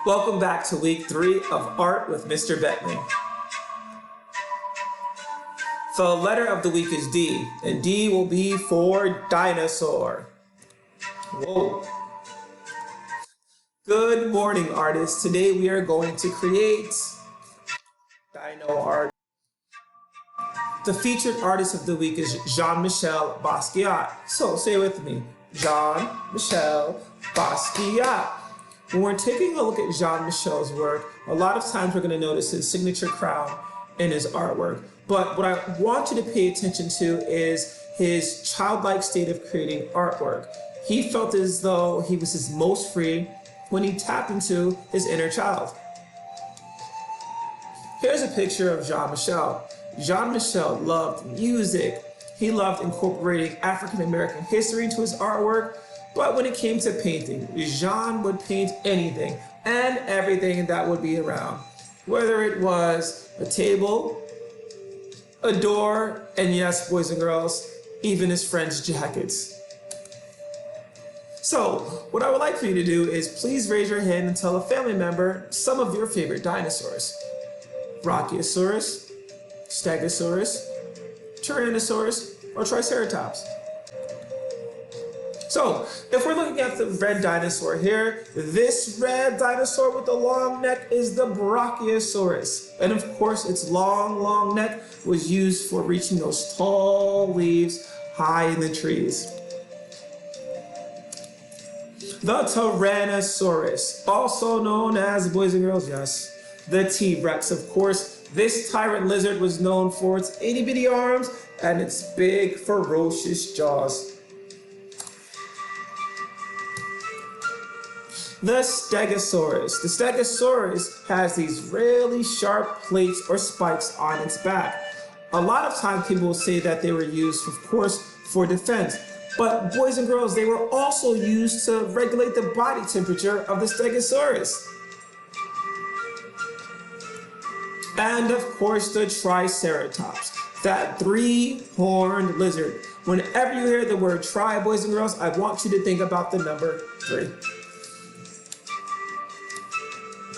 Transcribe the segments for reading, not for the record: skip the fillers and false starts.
Welcome back to week 3 of Art with Mr. Bentley. The letter of the week is D, and D will be for dinosaur. Whoa. Good morning, artists. Today we are going to create Dino Art. The featured artist of the week is Jean-Michel Basquiat. So say it with me, Jean-Michel Basquiat. When we're taking a look at Jean-Michel's work, a lot of times we're going to notice his signature crown in his artwork. But what I want you to pay attention to is his childlike state of creating artwork. He felt as though he was his most free when he tapped into his inner child. Here's a picture of Jean-Michel. Jean-Michel loved music. He loved incorporating African American history into his artwork. But when it came to painting, Jean would paint anything and everything that would be around. Whether it was a table, a door, and yes, boys and girls, even his friends' jackets. So, what I would like for you to do is please raise your hand and tell a family member some of your favorite dinosaurs. Brachiosaurus, Stegosaurus, Tyrannosaurus, or Triceratops. So, if we're looking at the red dinosaur here, this red dinosaur with the long neck is the Brachiosaurus. And of course, its long neck was used for reaching those tall leaves high in the trees. The Tyrannosaurus, also known as, boys and girls, yes, the T-Rex. Of course, this tyrant lizard was known for its itty-bitty arms and its big, ferocious jaws. The Stegosaurus. The Stegosaurus has these really sharp plates or spikes on its back. A lot of times people will say that they were used, of course, for defense. But boys and girls, they were also used to regulate the body temperature of the Stegosaurus. And of course, the Triceratops, that 3-horned lizard. Whenever you hear the word tri, boys and girls, I want you to think about the number 3.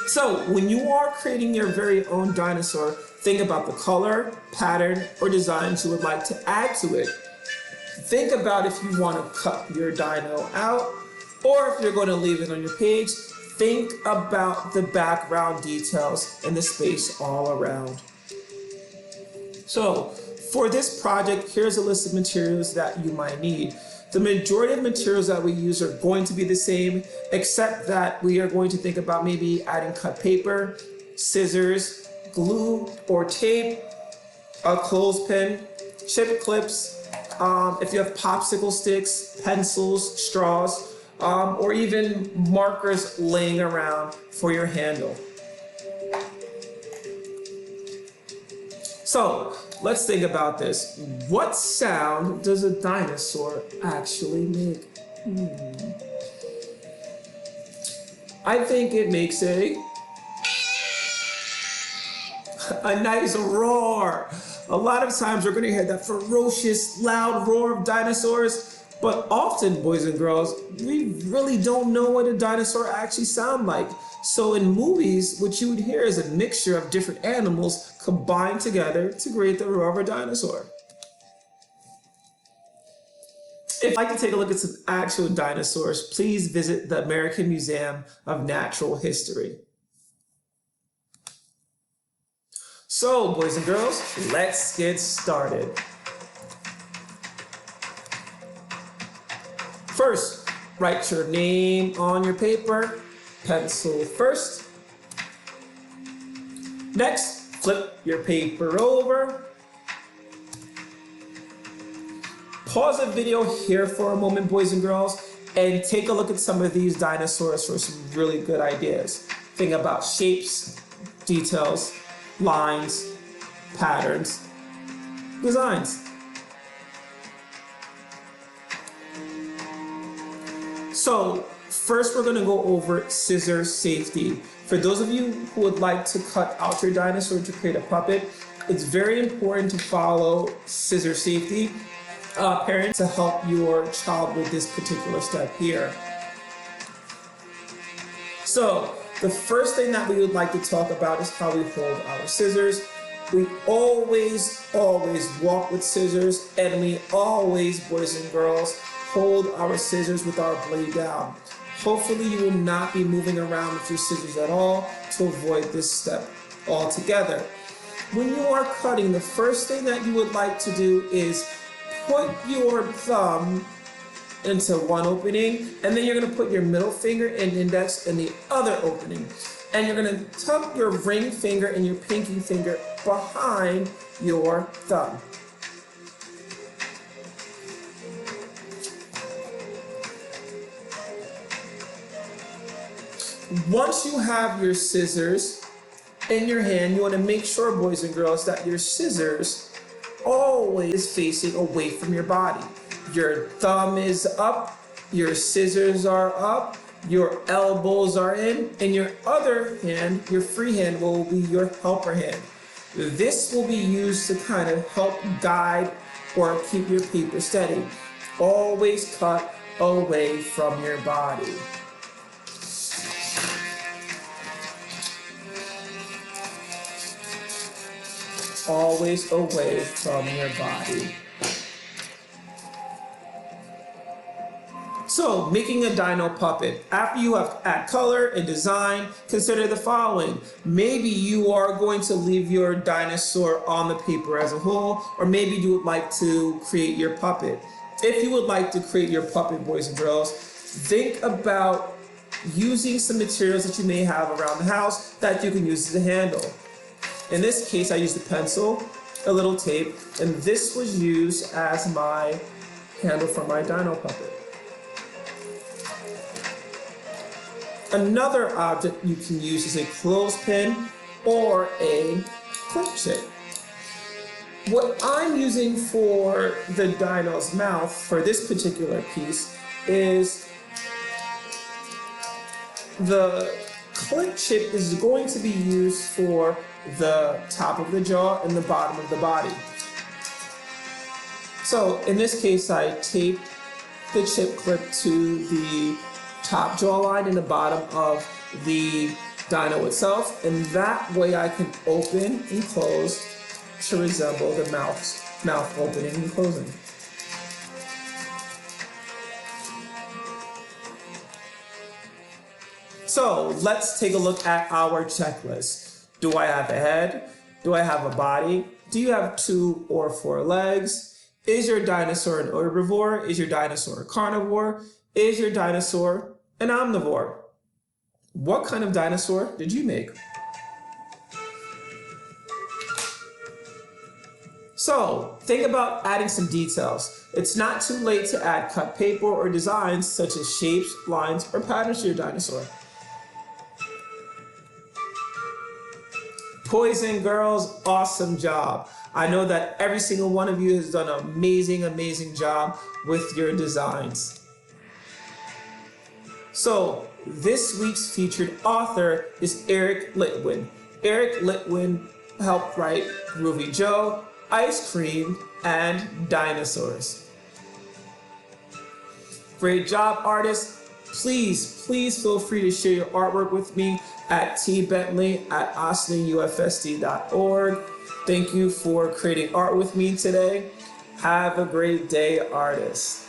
So when you are creating your very own dinosaur, think about the color, pattern, or designs you would like to add to it. Think about if you want to cut your dino out, or if you're going to leave it on your page, think about the background details and the space all around. So for this project, here's a list of materials that you might need. The majority of materials that we use are going to be the same, except that we are going to think about maybe adding cut paper, scissors, glue or tape, a clothespin, chip clips, if you have popsicle sticks, pencils, straws, or even markers laying around for your handle. So let's think about this. What sound does a dinosaur actually make? I think it makes a nice roar. A lot of times we're going to hear that ferocious, loud roar of dinosaurs, but often, boys and girls, we really don't know what a dinosaur actually sounds like. So in movies, what you would hear is a mixture of different animals combined together to create the roar of a dinosaur. If you'd like to take a look at some actual dinosaurs, please visit the American Museum of Natural History. So, boys and girls, let's get started. First, write your name on your paper, pencil first. Next, flip your paper over. Pause the video here for a moment, boys and girls, and take a look at some of these dinosaurs for some really good ideas. Think about shapes, details, lines, patterns, designs. So first we're going to go over scissor safety. For those of you who would like to cut out your dinosaur to create a puppet, it's very important to follow scissor safety. Parents, to help your child with this particular step here. So The first thing that we would like to talk about is how we hold our scissors. We always walk with scissors, and we always, boys and girls, hold our scissors with our blade down. Hopefully you will not be moving around with your scissors at all to avoid this step altogether. When you are cutting, the first thing that you would like to do is put your thumb into one opening, and then you're going to put your middle finger and index in the other opening. And you're going to tuck your ring finger and your pinky finger behind your thumb. Once you have your scissors in your hand, you want to make sure, boys and girls, that your scissors always facing away from your body. Your thumb is up, your scissors are up, your elbows are in, and your other hand, your free hand, will be your helper hand. This will be used to kind of help guide or keep your paper steady. Always cut away from your body. Always away from your body. So, making a dino puppet. After you have add color and design, consider the following. Maybe you are going to leave your dinosaur on the paper as a whole, or maybe you would like to create your puppet. If you would like to create your puppet, boys and girls, think about using some materials that you may have around the house that you can use as a handle. In this case, I used a pencil, a little tape, and this was used as my handle for my dino puppet. Another object you can use is a clothespin or a clip chip. What I'm using for the dino's mouth for this particular piece is the clip chip is going to be used for the top of the jaw and the bottom of the body. So in this case, I taped the chip clip to the top jawline and the bottom of the dino itself, and that way I can open and close to resemble the mouth opening and closing. So let's take a look at our checklist. Do I have a head? Do I have a body? Do you have 2 or 4 legs? Is your dinosaur an herbivore? Is your dinosaur a carnivore? Is your dinosaur an omnivore? What kind of dinosaur did you make? So, think about adding some details. It's not too late to add cut paper or designs such as shapes, lines, or patterns to your dinosaur. Boys and girls, awesome job. I know that every single one of you has done an amazing job with your designs. So, this week's featured author is Eric Litwin. Eric Litwin helped write Groovy Joe, Ice Cream, and Dinosaurs. Great job, artists. Please feel free to share your artwork with me at tbentley@austinufsd.org. Thank you for creating art with me today. Have a great day, artists.